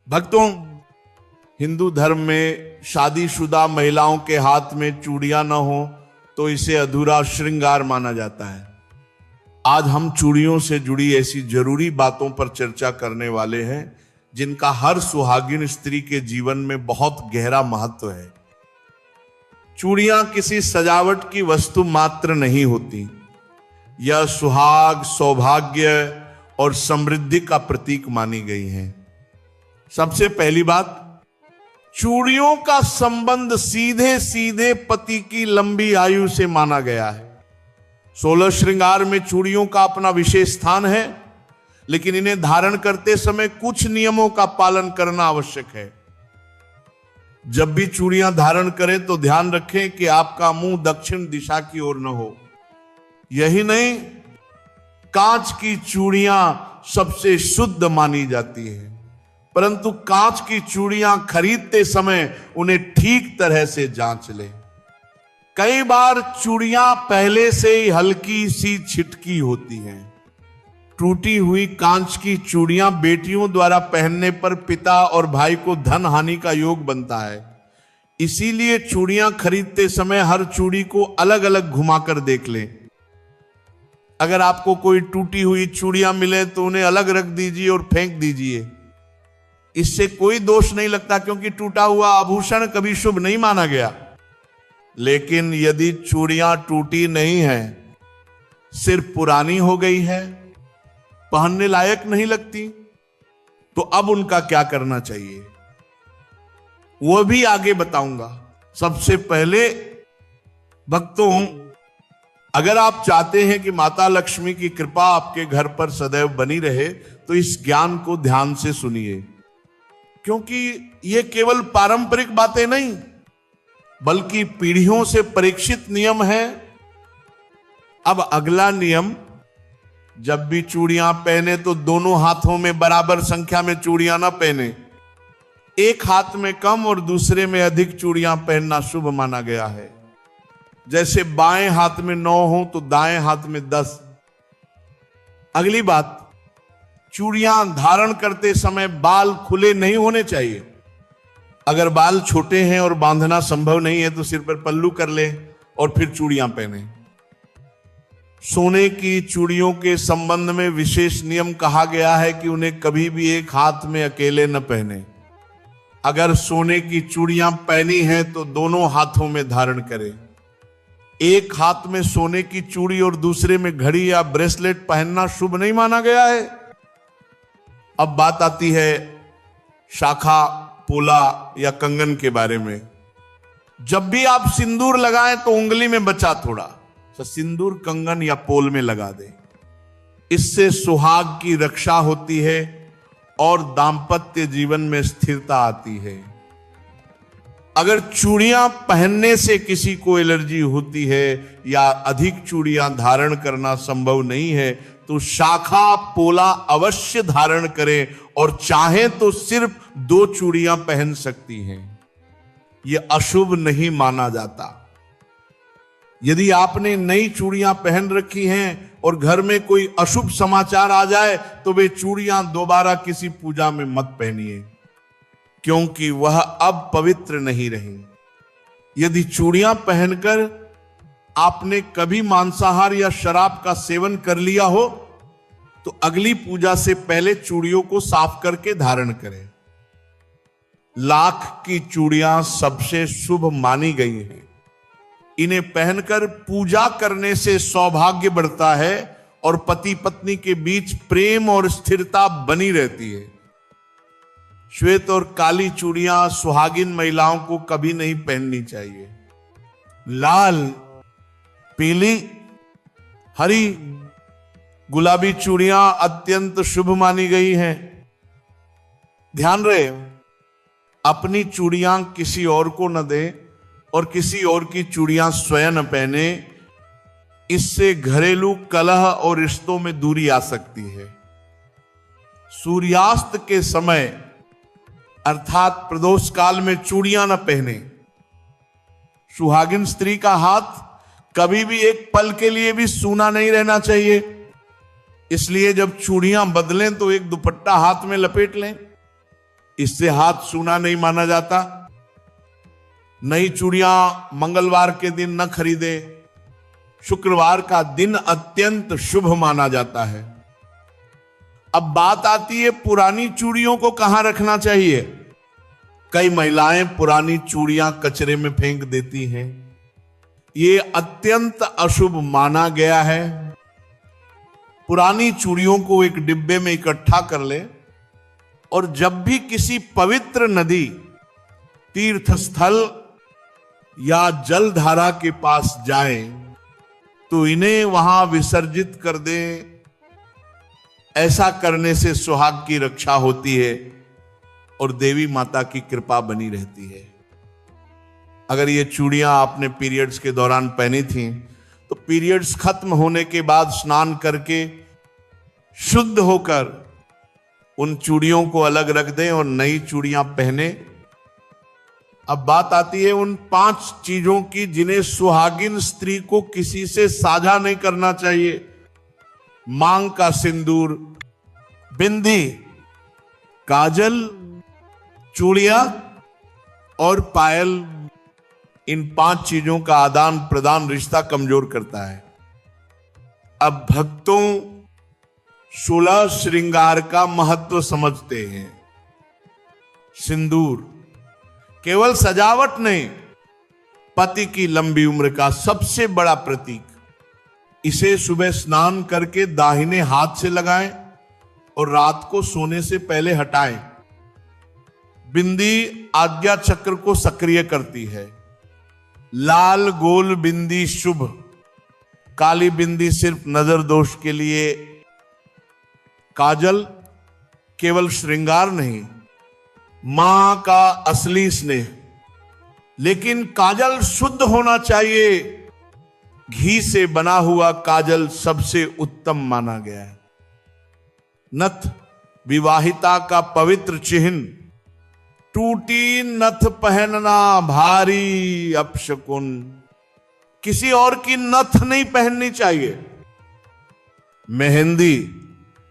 भक्तों, हिंदू धर्म में शादीशुदा महिलाओं के हाथ में चूड़ियां न हो तो इसे अधूरा श्रृंगार माना जाता है। आज हम चूड़ियों से जुड़ी ऐसी जरूरी बातों पर चर्चा करने वाले हैं जिनका हर सुहागिन स्त्री के जीवन में बहुत गहरा महत्व है। चूड़ियां किसी सजावट की वस्तु मात्र नहीं होती, यह सुहाग, सौभाग्य और समृद्धि का प्रतीक मानी गई हैं। सबसे पहली बात, चूड़ियों का संबंध सीधे सीधे पति की लंबी आयु से माना गया है। 16 श्रृंगार में चूड़ियों का अपना विशेष स्थान है, लेकिन इन्हें धारण करते समय कुछ नियमों का पालन करना आवश्यक है। जब भी चूड़ियां धारण करें तो ध्यान रखें कि आपका मुंह दक्षिण दिशा की ओर न हो। यही नहीं, कांच की चूड़ियां सबसे शुद्ध मानी जाती है, परंतु कांच की चूड़ियां खरीदते समय उन्हें ठीक तरह से जांच लें। कई बार चूड़ियां पहले से ही हल्की सी छिटकी होती हैं। टूटी हुई कांच की चूड़ियां बेटियों द्वारा पहनने पर पिता और भाई को धन हानि का योग बनता है। इसीलिए चूड़ियां खरीदते समय हर चूड़ी को अलग अलग घुमाकर देख लें। अगर आपको कोई टूटी हुई चूड़ियां मिले तो उन्हें अलग रख दीजिए और फेंक दीजिए। इससे कोई दोष नहीं लगता, क्योंकि टूटा हुआ आभूषण कभी शुभ नहीं माना गया। लेकिन यदि चूड़ियां टूटी नहीं है, सिर्फ पुरानी हो गई है, पहनने लायक नहीं लगती, तो अब उनका क्या करना चाहिए वो भी आगे बताऊंगा। सबसे पहले भक्तों, अगर आप चाहते हैं कि माता लक्ष्मी की कृपा आपके घर पर सदैव बनी रहे तो इस ज्ञान को ध्यान से सुनिए, क्योंकि ये केवल पारंपरिक बातें नहीं बल्कि पीढ़ियों से परीक्षित नियम है। अब अगला नियम, जब भी चूड़ियां पहने तो दोनों हाथों में बराबर संख्या में चूड़ियां ना पहने। एक हाथ में कम और दूसरे में अधिक चूड़ियां पहनना शुभ माना गया है। जैसे बाएं हाथ में 9 हो तो दाएं हाथ में 10। अगली बात, चूड़ियां धारण करते समय बाल खुले नहीं होने चाहिए। अगर बाल छोटे हैं और बांधना संभव नहीं है तो सिर पर पल्लू कर ले और फिर चूड़ियां पहने। सोने की चूड़ियों के संबंध में विशेष नियम कहा गया है कि उन्हें कभी भी एक हाथ में अकेले न पहने। अगर सोने की चूड़ियां पहनी हैं तो दोनों हाथों में धारण करें। एक हाथ में सोने की चूड़ी और दूसरे में घड़ी या ब्रेसलेट पहनना शुभ नहीं माना गया है। अब बात आती है शाखा, पोला या कंगन के बारे में। जब भी आप सिंदूर लगाएं तो उंगली में बचा थोड़ा तो सिंदूर कंगन या पोल में लगा दें। इससे सुहाग की रक्षा होती है और दांपत्य जीवन में स्थिरता आती है। अगर चूड़ियां पहनने से किसी को एलर्जी होती है या अधिक चूड़ियां धारण करना संभव नहीं है तो शाखा, पोला अवश्य धारण करें और चाहें तो सिर्फ 2 चूड़ियां पहन सकती हैं। यह अशुभ नहीं माना जाता। यदि आपने नई चूड़ियां पहन रखी हैं और घर में कोई अशुभ समाचार आ जाए तो वे चूड़ियां दोबारा किसी पूजा में मत पहनिए, क्योंकि वह अब पवित्र नहीं रही। यदि चूड़ियां पहनकर आपने कभी मांसाहार या शराब का सेवन कर लिया हो तो अगली पूजा से पहले चूड़ियों को साफ करके धारण करें। लाख की चूड़ियां सबसे शुभ मानी गई हैं। इन्हें पहनकर पूजा करने से सौभाग्य बढ़ता है और पति पत्नी के बीच प्रेम और स्थिरता बनी रहती है। श्वेत और काली चूड़ियां सुहागिन महिलाओं को कभी नहीं पहननी चाहिए। लाल, पीली, हरी, गुलाबी चूड़ियां अत्यंत शुभ मानी गई हैं। ध्यान रहे, अपनी चूड़ियां किसी और को न दें और किसी और की चूड़ियां स्वयं न पहने। इससे घरेलू कलह और रिश्तों में दूरी आ सकती है। सूर्यास्त के समय अर्थात प्रदोष काल में चूड़ियां न पहने। सुहागिन स्त्री का हाथ कभी भी एक पल के लिए भी सूना नहीं रहना चाहिए। इसलिए जब चूड़ियां बदलें तो एक दुपट्टा हाथ में लपेट लें। इससे हाथ सूना नहीं माना जाता। नई चूड़ियां मंगलवार के दिन न खरीदें। शुक्रवार का दिन अत्यंत शुभ माना जाता है। अब बात आती है पुरानी चूड़ियों को कहां रखना चाहिए। कई महिलाएं पुरानी चूड़ियां कचरे में फेंक देती हैं। ये अत्यंत अशुभ माना गया है। पुरानी चूड़ियों को एक डिब्बे में इकट्ठा कर ले और जब भी किसी पवित्र नदी, तीर्थ स्थल या जलधारा के पास जाए तो इन्हें वहां विसर्जित कर दे। ऐसा करने से सुहाग की रक्षा होती है और देवी माता की कृपा बनी रहती है। अगर ये चूड़ियां आपने पीरियड्स के दौरान पहनी थी तो पीरियड्स खत्म होने के बाद स्नान करके शुद्ध होकर उन चूड़ियों को अलग रख दें और नई चूड़ियां पहने। अब बात आती है उन 5 चीजों की जिन्हें सुहागिन स्त्री को किसी से साझा नहीं करना चाहिए। मांग का सिंदूर, बिंदी, काजल, चूड़ियां और पायल, इन 5 चीजों का आदान प्रदान रिश्ता कमजोर करता है। अब भक्तों 16 श्रृंगार का महत्व समझते हैं। सिंदूर केवल सजावट नहीं, पति की लंबी उम्र का सबसे बड़ा प्रतीक। इसे सुबह स्नान करके दाहिने हाथ से लगाएं और रात को सोने से पहले हटाएं। बिंदी आज्ञा चक्र को सक्रिय करती है। लाल गोल बिंदी शुभ, काली बिंदी सिर्फ नजर दोष के लिए। काजल केवल श्रृंगार नहीं, मां का असली स्नेह। लेकिन काजल शुद्ध होना चाहिए। घी से बना हुआ काजल सबसे उत्तम माना गया है। नथ विवाहिता का पवित्र चिन्ह। टूटी नथ पहनना भारी अपशकुन। किसी और की नथ नहीं पहननी चाहिए। मेहंदी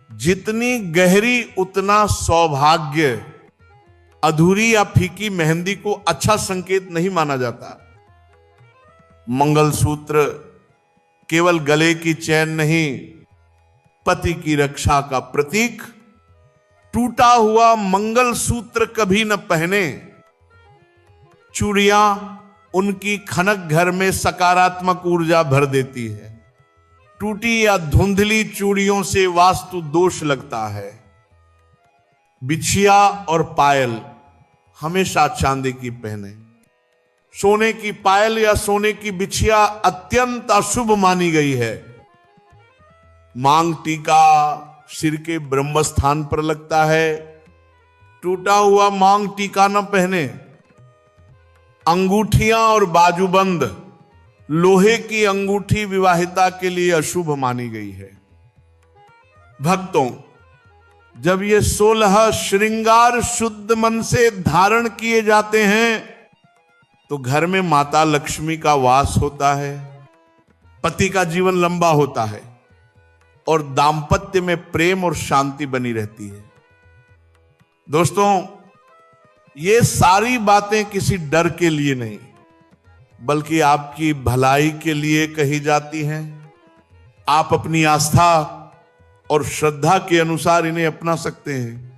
जितनी गहरी उतना सौभाग्य। अधूरी या फीकी मेहंदी को अच्छा संकेत नहीं माना जाता। मंगलसूत्र केवल गले की चैन नहीं, पति की रक्षा का प्रतीक। टूटा हुआ मंगलसूत्र कभी न पहने। चूड़ियां उनकी खनक घर में सकारात्मक ऊर्जा भर देती है। टूटी या धुंधली चूड़ियों से वास्तु दोष लगता है। बिछिया और पायल हमेशा चांदी की पहने। सोने की पायल या सोने की बिछिया अत्यंत अशुभ मानी गई है। मांग टीका सिर के ब्रह्म स्थान पर लगता है। टूटा हुआ मांग टीका न पहने। अंगूठियां और बाजूबंद, लोहे की अंगूठी विवाहिता के लिए अशुभ मानी गई है। भक्तों, जब ये 16 श्रृंगार शुद्ध मन से धारण किए जाते हैं तो घर में माता लक्ष्मी का वास होता है, पति का जीवन लंबा होता है और दांपत्य में प्रेम और शांति बनी रहती है। दोस्तों, ये सारी बातें किसी डर के लिए नहीं बल्कि आपकी भलाई के लिए कही जाती हैं। आप अपनी आस्था और श्रद्धा के अनुसार इन्हें अपना सकते हैं।